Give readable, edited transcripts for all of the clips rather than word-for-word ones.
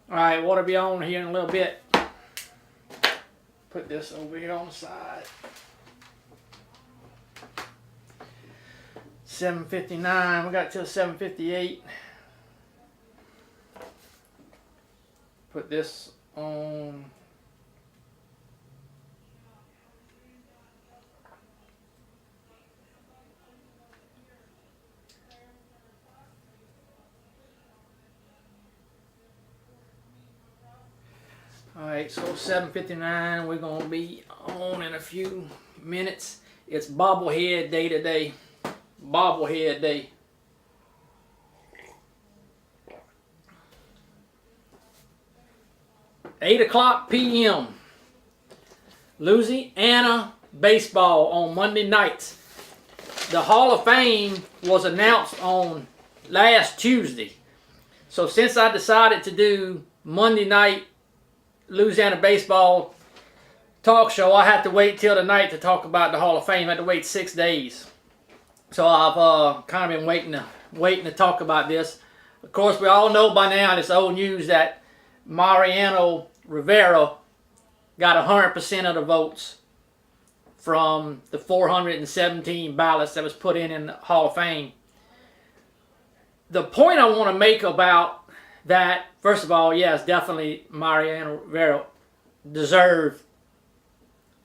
Alright, water be on here in a little bit. Put this over here on the side. 7:59, we got till 7:58. Put this on. Alright, so 7:59, we're going to be on in a few minutes. It's bobblehead day today. Bobblehead day. $8 p.m. Louisiana baseball on Monday nights. The Hall of Fame was announced on last Tuesday. So since I decided to do Monday night Louisiana baseball talk show, I had to wait till the night to talk about the Hall of Fame. I had to wait 6 days. So I've kind of been waiting to talk about this. Of course, we all know by now, it's old news, that Mariano Rivera got 100% of the votes from the 417 ballots that was put in the Hall of Fame. The point I want to make about that, first of all, yes, definitely Mariano Rivera deserved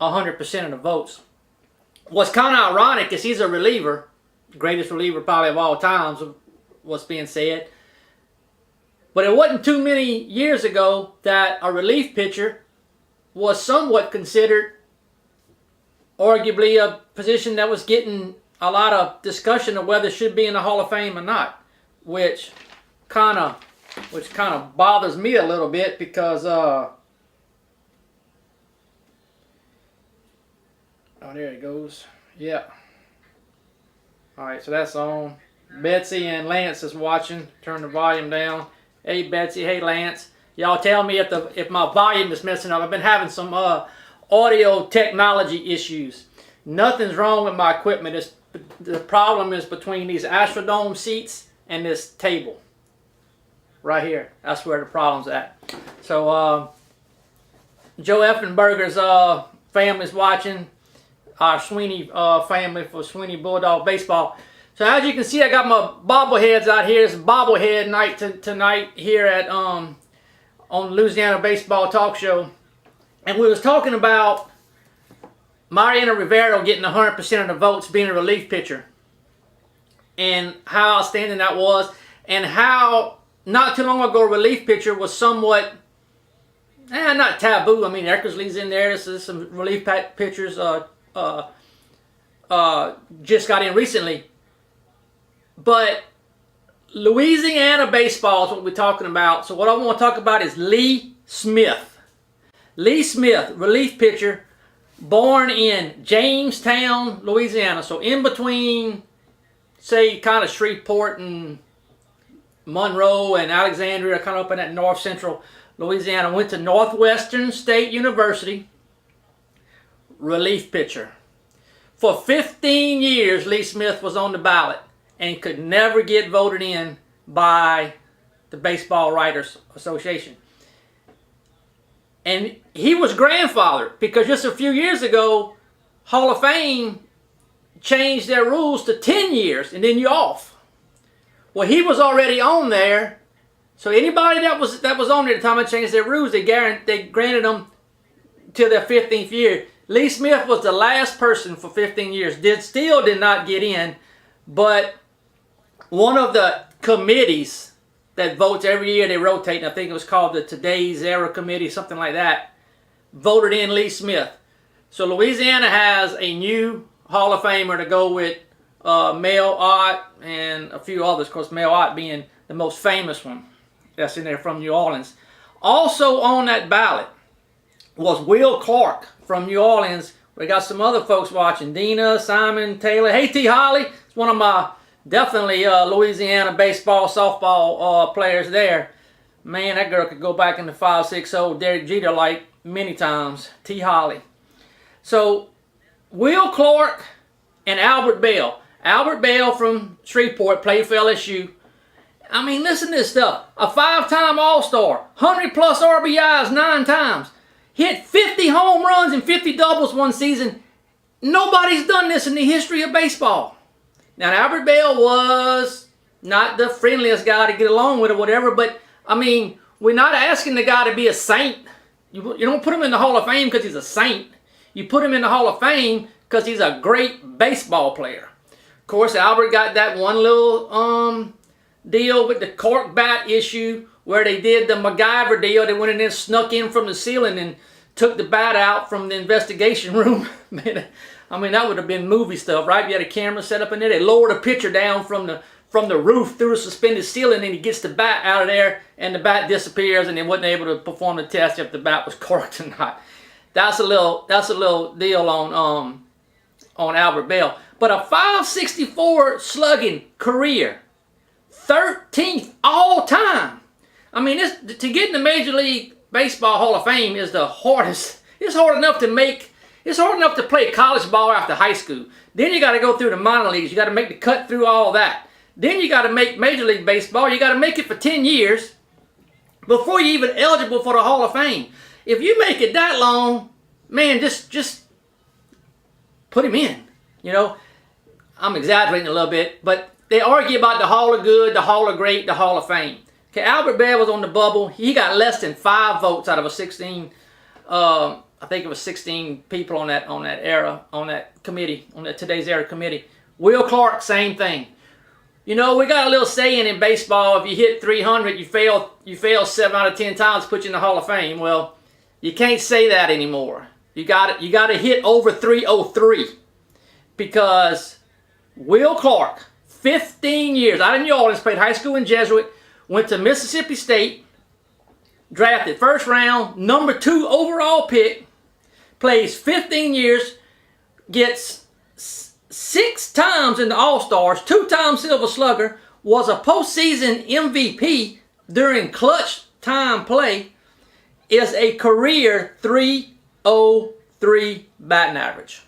100% of the votes. What's kind of ironic is he's a reliever, greatest reliever probably of all times, what's being said. But it wasn't too many years ago that a relief pitcher was somewhat considered arguably a position that was getting a lot of discussion of whether it should be in the Hall of Fame or not, which kind of bothers me a little bit because oh, there it goes. Yeah. Alright, so that's on. Betsy and Lance is watching. Turn the volume down. Hey Betsy, hey Lance. Y'all tell me if my volume is messing up. I've been having some audio technology issues. Nothing's wrong with my equipment. The problem is between these Astrodome seats and this table. Right here. That's where the problem's at. So Joe Effenberger's family's watching. Our Sweeney family for Sweeney Bulldog Baseball. So as you can see, I got my bobbleheads out here. It's bobblehead night tonight here at on Louisiana Baseball Talk Show. And we was talking about Mariano Rivera getting 100% of the votes being a relief pitcher. And how outstanding that was. And how not too long ago a relief pitcher was somewhat, not taboo. I mean, Eckersley's in there. There's some relief pitchers just got in recently. But Louisiana baseball is what we're talking about. So what I want to talk about is Lee Smith. Lee Smith, relief pitcher, born in Jamestown, Louisiana. So in between, say, kind of Shreveport and Monroe and Alexandria, kind of up in that north central Louisiana. Went to Northwestern State University. Relief pitcher. For 15 years, Lee Smith was on the ballot and could never get voted in by the Baseball Writers Association. And he was grandfathered because just a few years ago, Hall of Fame changed their rules to 10 years and then you're off. Well, he was already on there, so anybody that was on there at the time they changed their rules, they granted them till their 15th year. Lee Smith was the last person for 15 years. Still did not get in, but one of the committees that votes every year, they rotate, and I think it was called the Today's Era Committee, something like that, voted in Lee Smith. So Louisiana has a new Hall of Famer to go with Mel Ott and a few others. Of course, Mel Ott being the most famous one that's in there from New Orleans. Also on that ballot was Will Clark from New Orleans. We got some other folks watching. Dina, Simon, Taylor. Hey, T. Holly. It's one of my definitely Louisiana baseball, softball players there. Man, that girl could go back in the 5'6" Derek Jeter like many times. T. Holly. So, Will Clark and Albert Bell. Albert Bell from Shreveport played for LSU. I mean, listen to this stuff. A 5-time All-Star, 100 plus RBIs 9 times, hit 50 home runs and 50 doubles one season. Nobody's done this in the history of baseball. Now, Albert Bell was not the friendliest guy to get along with or whatever, but, I mean, we're not asking the guy to be a saint. You don't put him in the Hall of Fame because he's a saint. You put him in the Hall of Fame because he's a great baseball player. Of course, Albert got that one little deal with the cork bat issue where they did the MacGyver deal. They went in there, snuck in from the ceiling and took the bat out from the investigation room. Man, I mean, that would have been movie stuff, right? You had a camera set up in there. They lowered a pitcher down from the roof through a suspended ceiling, and he gets the bat out of there, and the bat disappears, and they wasn't able to perform the test if the bat was corked or not. That's a little deal on Albert Bell. But a 564 slugging career, 13th all time. I mean, to get in the Major League Baseball Hall of Fame is the hardest. It's hard enough to play college ball after high school. Then you got to go through the minor leagues. You got to make the cut through all that. Then you got to make Major League Baseball. You got to make it for 10 years before you're even eligible for the Hall of Fame. If you make it that long, man, just put him in. You know, I'm exaggerating a little bit, but they argue about the Hall of Good, the Hall of Great, the Hall of Fame. Okay, Albert Bell was on the bubble. He got less than 5 votes out of a 16. I think it was 16 people on that committee, on that Today's Era committee. Will Clark, same thing. You know, we got a little saying in baseball: if you hit 300, you fail 7 out of 10 times, put you in the Hall of Fame. Well, you can't say that anymore. You got to hit over 303, because Will Clark, 15 years out in New Orleans, played high school in Jesuit, went to Mississippi State, drafted first round, number 2 overall pick, plays 15 years, gets 6 times in the All-Stars, 2-time Silver Slugger, was a postseason MVP during clutch time play, is a career 303 batting average.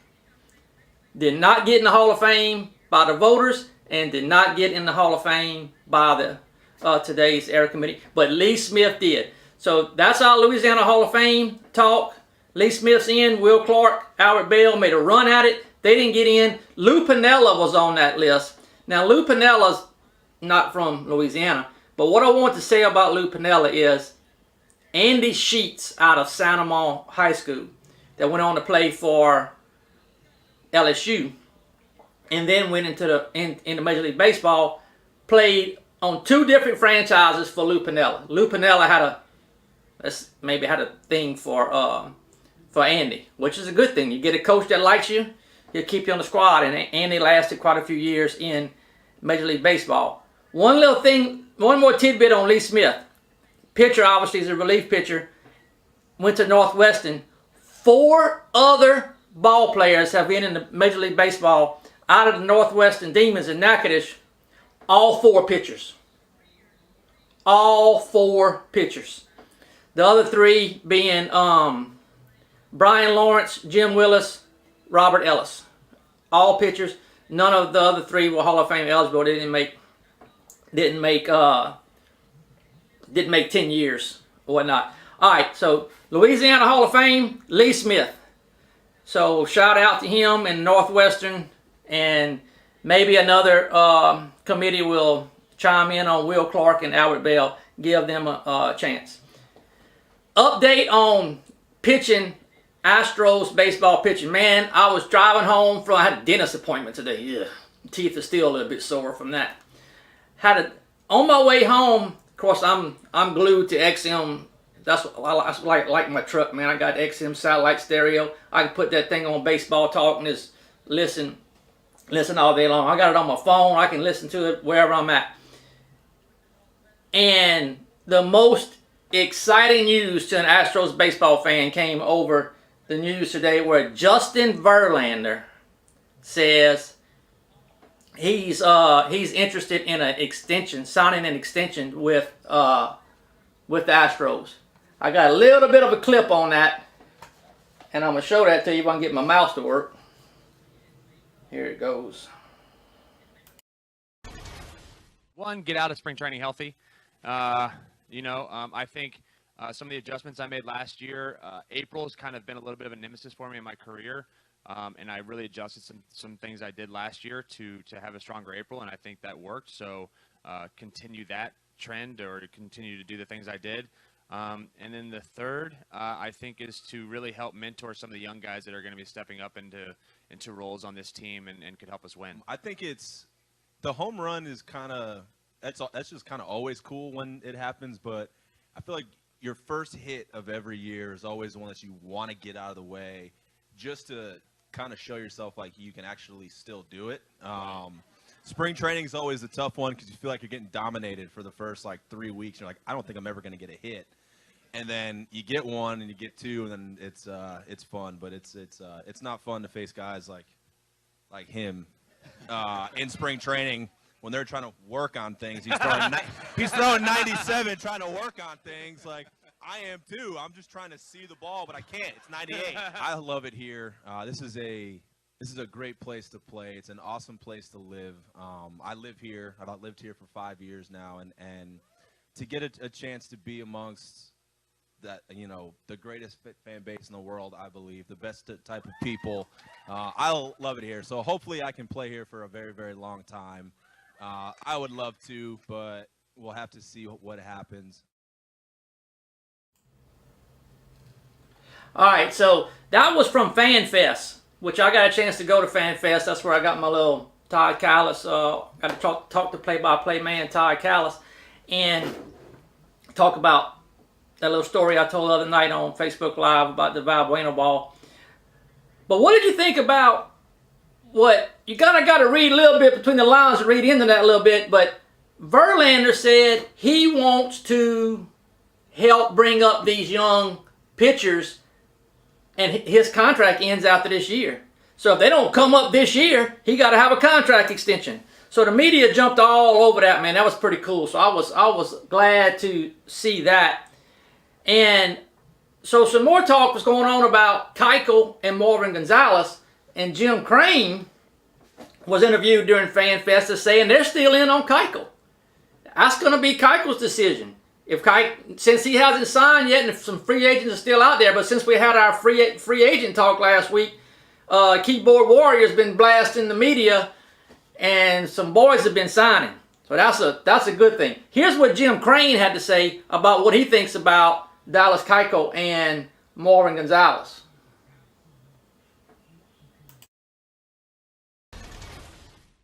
Did not get in the Hall of Fame by the voters, and did not get in the Hall of Fame by the Today's Era committee, but Lee Smith did. So that's our Louisiana Hall of Fame talk. Lee Smith's in. Will Clark, Albert Bell made a run at it. They didn't get in. Lou Piniella was on that list. Now, Lou Piniella's not from Louisiana, but what I want to say about Lou Piniella is Andy Sheets out of Santa Maria High School that went on to play for LSU and then went into Major League Baseball, played on 2 different franchises for Lou Piniella. Lou Piniella had a thing for Andy, which is a good thing. You get a coach that likes you, he'll keep you on the squad, and Andy lasted quite a few years in Major League Baseball. One more tidbit on Lee Smith. Pitcher, obviously, is a relief pitcher. Went to Northwestern. 4 other ball players have been in the Major League Baseball out of the Northwestern Demons in Natchitoches. All 4 pitchers. All 4 pitchers. The other 3 being Brian Lawrence, Jim Willis, Robert Ellis. All pitchers. None of the other 3 were Hall of Fame eligible. They didn't make 10 years or whatnot. All right, so Louisiana Hall of Fame, Lee Smith. So shout out to him and Northwestern, and maybe another committee will chime in on Will Clark and Albert Bell, give them a chance. Update on pitching, Astros baseball pitching. Man, I was driving home I had a dentist appointment today. Yeah, teeth are still a little bit sore from that. On my way home, of course, I'm glued to XM. That's like my truck, man. I got XM satellite stereo. I can put that thing on Baseball Talk and just listen all day long. I got it on my phone. I can listen to it wherever I'm at. And the most exciting news to an Astros baseball fan came over the news today, where Justin Verlander says he's interested in signing an extension with the Astros. I got a little bit of a clip on that, and I'm gonna show that to you if I can get my mouse to work. Here it goes. One, get out of spring training healthy. I think some of the adjustments I made last year, April has kind of been a little bit of a nemesis for me in my career. And I really adjusted some things I did last year to have a stronger April, and I think that worked. So continue that trend, or continue to do the things I did. And then the third, I think, is to really help mentor some of the young guys that are going to be stepping up into roles on this team and could help us win. I think it's the home run is kind of that's just kind of always cool when it happens, but I feel like your first hit of every year is always the one that you want to get out of the way, just to kind of show yourself like you can actually still do it. Spring training is always a tough one because you feel like you're getting dominated for the first like 3 weeks. You're like, I don't think I'm ever going to get a hit, and then you get one and you get two, and then it's fun. But it's not fun to face guys like him in spring training when they're trying to work on things. He's throwing 97, trying to work on things like I am too. I'm just trying to see the ball, but I can't. It's 98. I love it here. This is a great place to play. It's an awesome place to live. I live here. I've lived here for 5 years now, and to get a chance to be amongst that, the greatest fan base in the world, I believe, the best type of people. I'll love it here. So hopefully I can play here for a very, very long time. I would love to, but we'll have to see what happens. All right, so that was from Fan Fest, which I got a chance to go to Fan Fest. That's where I got my little Todd Callis. Got to talk to play-by-play man Todd Callis and talk about that little story I told the other night on Facebook Live about the Val Bueno ball. But what did you think about what you got to read a little bit between the lines and read into that a little bit? But Verlander said he wants to help bring up these young pitchers, and his contract ends after this year. So if they don't come up this year, he got to have a contract extension. So the media jumped all over that, man. That was pretty cool. So I was glad to see that. And so some more talk was going on about Keuchel and Marvin Gonzalez, and Jim Crane was interviewed during Fan Fest saying they're still in on Keuchel. That's going to be Keuchel's decision. Since he hasn't signed yet, and some free agents are still out there, but since we had our free agent talk last week, Keyboard Warrior's been blasting the media, and some boys have been signing. So that's a good thing. Here's what Jim Crane had to say about what he thinks about Dallas Keuchel and Marvin Gonzalez.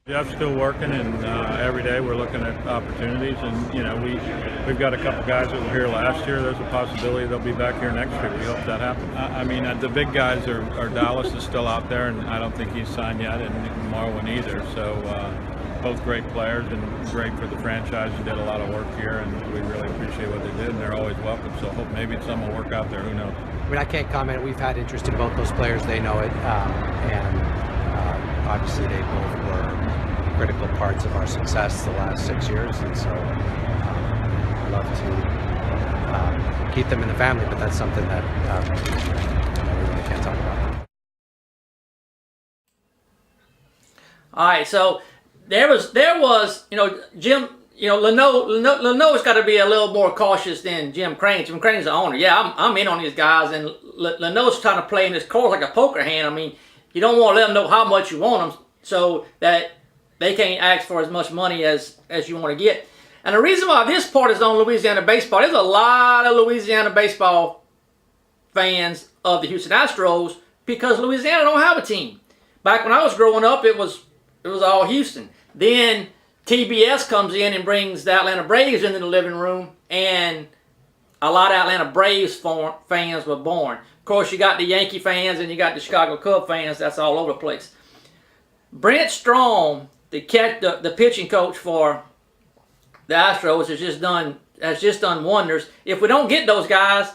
Jeff's still working, and every day we're looking at opportunities. And we've got a couple guys that were here last year. There's a possibility they'll be back here next year. We hope that happens. The big guys are Dallas is still out there, and I don't think he's signed yet, and Marwin either. So both great players and great for the franchise, and did a lot of work here, and we really appreciate what they did. And they're always welcome. So hope maybe some will work out there. Who knows? I can't comment. We've had interest in both those players. They know it, and obviously they both were critical parts of our success the last 6 years, and so I'd love to keep them in the family, but that's something that we really can't talk about. All right, so there was Jim, Leno's got to be a little more cautious than Jim Crane. Jim Crane's the owner. Yeah, I'm in on these guys, and Leno's trying to play in this course like a poker hand. You don't want to let them know how much you want them so that they can't ask for as much money as you want to get. And the reason why this part is on Louisiana baseball, there's a lot of Louisiana baseball fans of the Houston Astros because Louisiana don't have a team. Back when I was growing up, it was all Houston. Then TBS comes in and brings the Atlanta Braves into the living room, and a lot of Atlanta Braves fans were born. Of course, you got the Yankee fans and you got the Chicago Cub fans. That's all over the place. Brent Strom, the pitching coach for the Astros, has just done wonders. If we don't get those guys,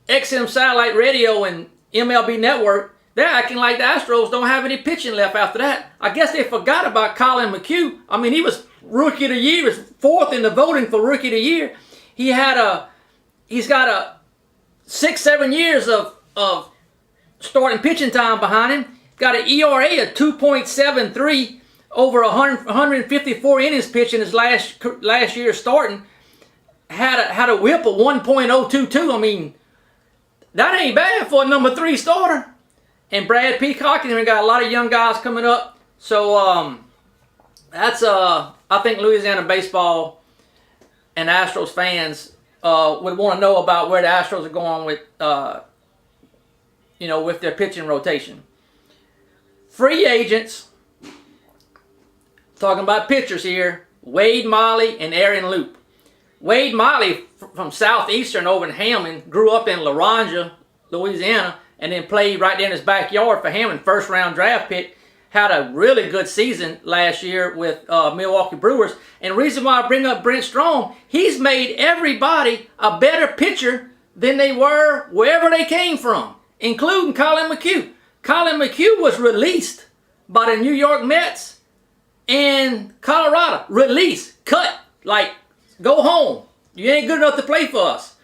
XM Satellite Radio and MLB Network, they're acting like the Astros don't have any pitching left after that. I guess they forgot about Colin McHugh. He was Rookie of the Year. He was fourth in the voting for Rookie of the Year. He's got 6-7 years of starting pitching time behind him. Got an ERA of 2.73. over 154 innings pitching his last year starting, had a whip of 1.022. I mean, that ain't bad for a number 3 starter. And Brad Peacock, and we got a lot of young guys coming up. So that's I think Louisiana baseball and Astros fans would want to know about where the Astros are going with with their pitching rotation. Free agents, talking about pitchers here, Wade Miley and Aaron Loop. Wade Miley from Southeastern over in Hammond, grew up in Laranja, Louisiana, and then played right there in his backyard for Hammond, first round draft pick. Had a really good season last year with Milwaukee Brewers. And the reason why I bring up Brent Strom, he's made everybody a better pitcher than they were wherever they came from, including Colin McHugh. Colin McHugh was released by the New York Mets and Colorado. Released, cut, like, go home. You ain't good enough to play for us.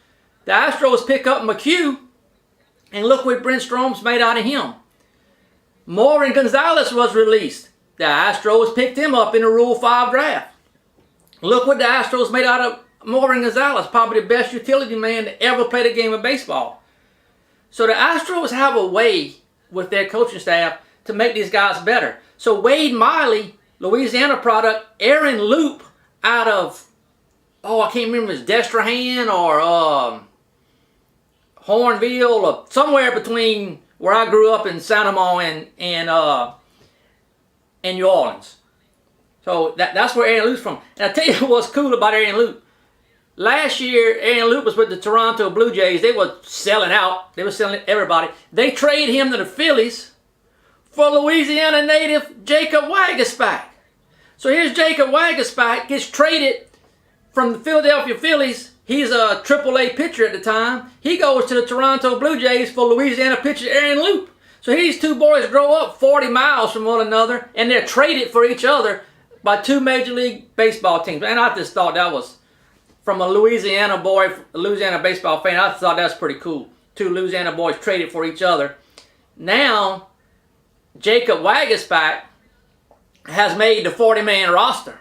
The Astros pick up McHugh, and look what Brent Strom's made out of him. Marvin Gonzalez was released. The Astros picked him up in the Rule 5 draft. Look what the Astros made out of Marvin Gonzalez, probably the best utility man to ever play the game of baseball. So the Astros have a way with their coaching staff to make these guys better. So Wade Miley, Louisiana product, Aaron Loop out of, I can't remember if it's Destrehan or Hornville or somewhere between where I grew up in Santa Monica and New Orleans. So that's where Aaron Loop's from. And I tell you what's cool about Aaron Loop. Last year, Aaron Loop was with the Toronto Blue Jays. They were selling out. They were selling everybody. They traded him to the Phillies for Louisiana native Jacob Waguespack. So here's Jacob Waguespack, gets traded from the Philadelphia Phillies. He's a AAA pitcher at the time. He goes to the Toronto Blue Jays for Louisiana pitcher Aaron Loop. So here these two boys grow up 40 miles from one another, and they're traded for each other by 2 Major League Baseball teams. And I just thought that was, from a Louisiana boy, a Louisiana baseball fan, I thought that's pretty cool. 2 Louisiana boys traded for each other. Now, Jacob Waguespack has made the 40-man roster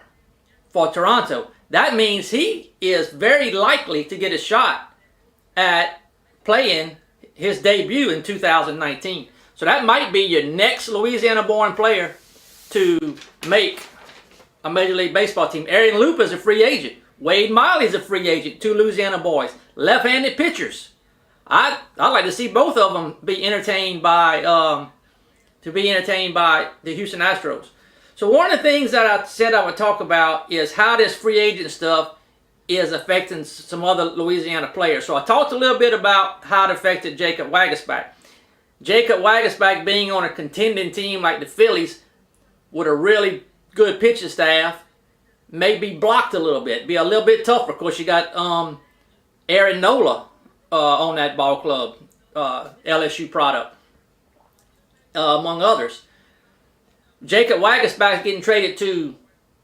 for Toronto. That means he is very likely to get a shot at playing his debut in 2019. So that might be your next Louisiana-born player to make a Major League Baseball team. Aaron Loop is a free agent. Wade Miley is a free agent. 2 Louisiana boys. Left-handed pitchers. I'd like to see both of them be entertained by the Houston Astros. So one of the things that I said I would talk about is how this free agent stuff is affecting some other Louisiana players. So I talked a little bit about how it affected Jacob Waguespack. Jacob Waguespack being on a contending team like the Phillies with a really good pitching staff may be blocked a little bit, be a little bit tougher. Of course, you got Aaron Nola on that ball club, LSU product, among others. Jacob Waguespack getting traded to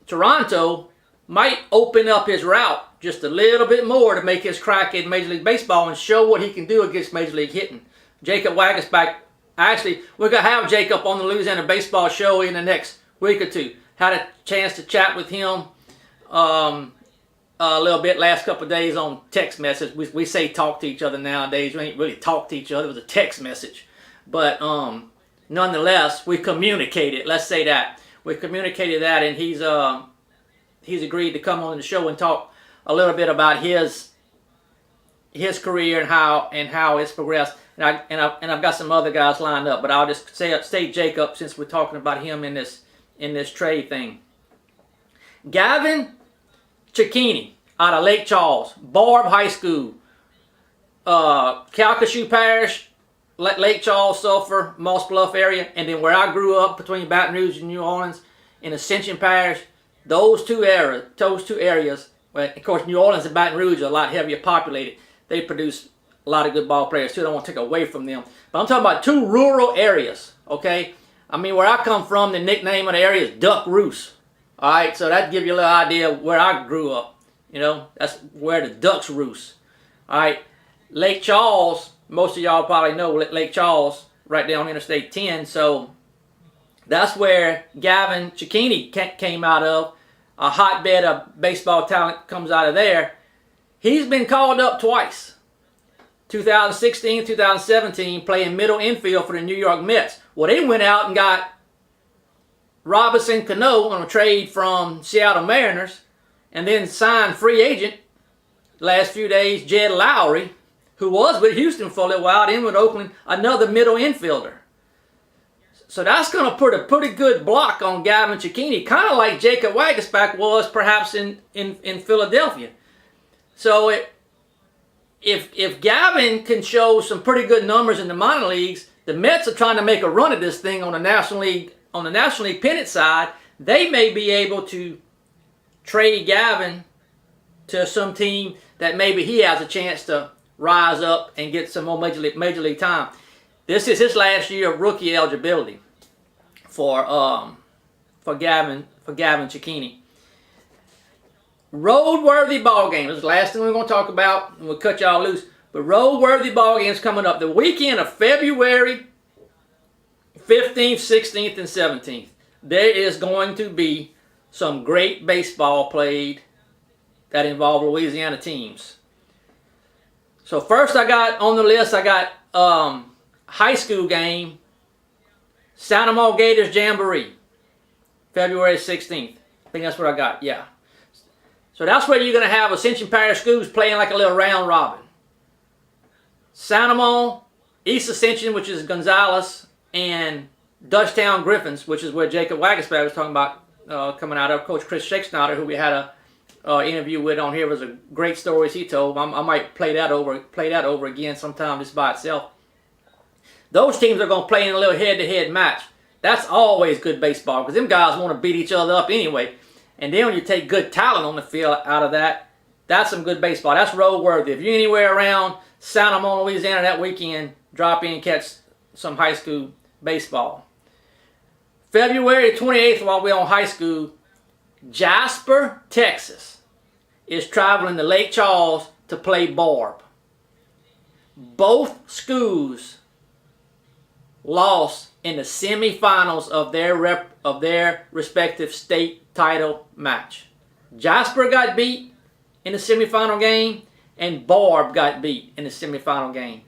Toronto might open up his route just a little bit more to make his crack in Major League Baseball and show what he can do against Major League hitting. Jacob Waguespack, actually, we're going to have Jacob on the Louisiana Baseball Show in the next week or two. Had a chance to chat with him a little bit last couple of days on text message. We say talk to each other nowadays. We ain't really talk to each other. It was a text message. But nonetheless, we communicated. Let's say that. We communicated that, and he's agreed to come on the show and talk a little bit about his career and how it's progressed. And I've got some other guys lined up, but I'll just say Jacob since we're talking about him in this trade thing. Gavin Cicchini out of Lake Charles, Barb High School, Calcasieu Parish, Lake Charles, Sulphur, Moss Bluff area, and then where I grew up between Baton Rouge and New Orleans in Ascension Parish. Those two areas. Well, of course, New Orleans and Baton Rouge are a lot heavier populated. They produce a lot of good ball players too. I don't want to take away from them, but I'm talking about 2 rural areas. Okay, I mean where I come from, the nickname of the area is Duck Roost. All right, so that gives you a little idea of where I grew up. You know, that's where the ducks roost. All right, Lake Charles. Most of y'all probably know Lake Charles, right there on Interstate 10. So That's where Gavin Cicchini came out of. A hotbed of baseball talent comes out of there. He's been called up twice. 2016, 2017, playing middle infield for the New York Mets. Well, they went out and got Robinson Cano on a trade from Seattle Mariners, and then signed free agent last few days, Jed Lowry, who was with Houston for a little while, then with Oakland, another middle infielder. So that's going to put a pretty good block on Gavin Cicchini, kind of like Jacob Waguespack was perhaps in Philadelphia. So if Gavin can show some pretty good numbers in the minor leagues, the Mets are trying to make a run at this thing on the National League pennant side. They may be able to trade Gavin to some team that maybe he has a chance to rise up and get some more major league time. This is his last year of rookie eligibility for Gavin Cicchini. Road-worthy ball game. This is the last thing we're going to talk about, and we'll cut y'all loose. But road-worthy ball games coming up the weekend of February 15th, 16th, and 17th. There is going to be some great baseball played that involve Louisiana teams. So first I got on the list, I got high school game, Santa Monica Gators Jamboree, February 16th. I think that's what I got, yeah. So that's where you're going to have Ascension Parish Schools playing like a little round robin. Santa Monica, East Ascension, which is Gonzales, and Dutchtown Griffins, which is where Jacob Waguespack was talking about coming out of. Coach Chris Shakespeare, who we had a interview with on here, was a great stories he told. I might play that over again sometime just by itself. Those teams are going to play in a little head-to-head match. That's always good baseball because them guys want to beat each other up anyway. And then when you take good talent on the field out of that, that's some good baseball. That's road-worthy. If you're anywhere around Santa Monica, Louisiana that weekend, drop in and catch some high school baseball. February 28th, while we're on high school, Jasper, Texas, is traveling to Lake Charles to play Barb. Both schools lost in the semifinals of their respective state title match. Jasper got beat in the semifinal game, and Barb got beat in the semifinal game.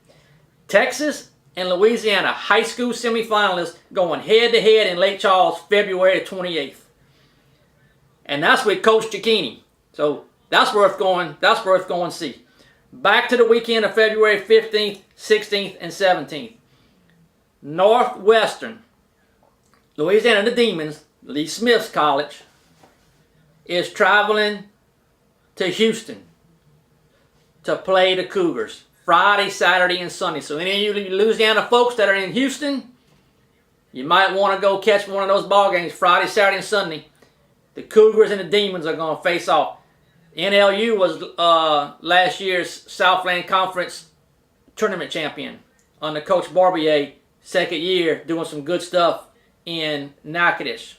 Texas and Louisiana high school semifinalists going head-to-head in Lake Charles February 28th. And that's with Coach Cicchini. So that's worth going to see. Back to the weekend of February 15th, 16th, and 17th. Northwestern, Louisiana, the Demons, Lee Smith's college, is traveling to Houston to play the Cougars Friday, Saturday, and Sunday. So any of you Louisiana folks that are in Houston, you might want to go catch one of those ball games Friday, Saturday, and Sunday. The Cougars and the Demons are going to face off. NLU was last year's Southland Conference tournament champion under Coach Barbier, second year, doing some good stuff in Natchitoches.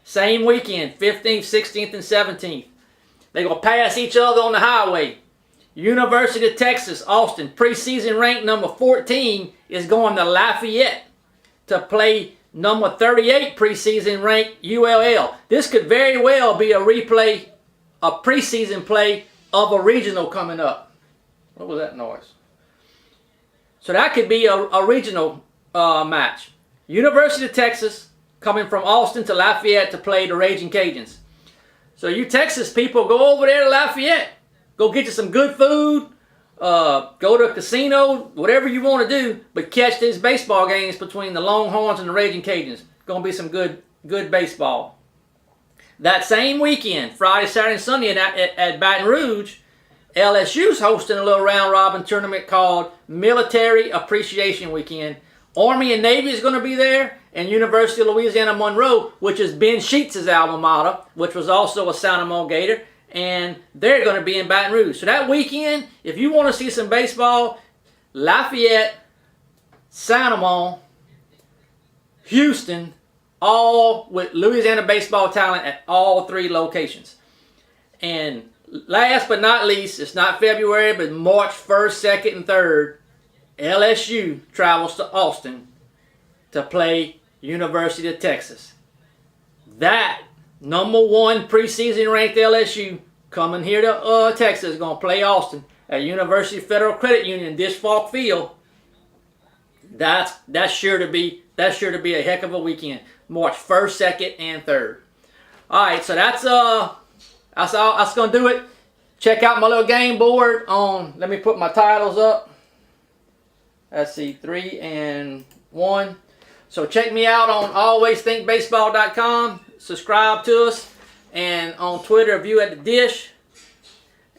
Same weekend, 15th, 16th, and 17th. They're going to pass each other on the highway. University of Texas, Austin, preseason ranked number 14, is going to Lafayette to play number 38 preseason ranked ULL. This could very well be a replay, a preseason play of a regional coming up. What was that noise? So that could be a regional match. University of Texas coming from Austin to Lafayette to play the Raging Cajuns. So you Texas people, go over there to Lafayette. Go get you some good food. Go to a casino, whatever you want to do, but catch these baseball games between the Longhorns and the Raging Cajuns. Going to be some good baseball. That same weekend, Friday, Saturday, and Sunday at Baton Rouge, LSU's hosting a little round-robin tournament called Military Appreciation Weekend. Army and Navy is going to be there, and University of Louisiana Monroe, which is Ben Sheets' alma mater, which was also a Santa Monica Gator, and they're going to be in Baton Rouge. So that weekend, if you want to see some baseball, Lafayette, Santa Monica, Houston, all with Louisiana baseball talent at all three locations. And last but not least, it's not February, but March 1st, 2nd, and 3rd, LSU travels to Austin to play University of Texas. That #1 preseason ranked LSU coming here to Texas, going to play Austin at University Federal Credit Union, Disch Falk Field. That's sure to be a heck of a weekend. March 1st, 2nd, and 3rd. All right, so that's gonna do it. Check out my little game board on. Let me put my titles up. Let's see, 3 and 1. So check me out on alwaysthinkbaseball.com. Subscribe to us, and on Twitter, View at the Dish.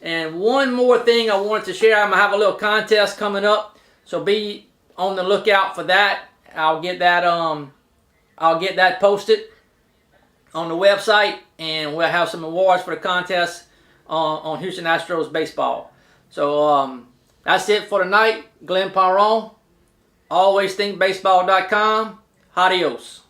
And one more thing I wanted to share. I'm gonna have a little contest coming up, so be on the lookout for that. I'll get that posted on the website, and we'll have some awards for the contest on Houston Astros baseball. So that's it for tonight. Glenn Parron, alwaysthinkbaseball.com. Adios.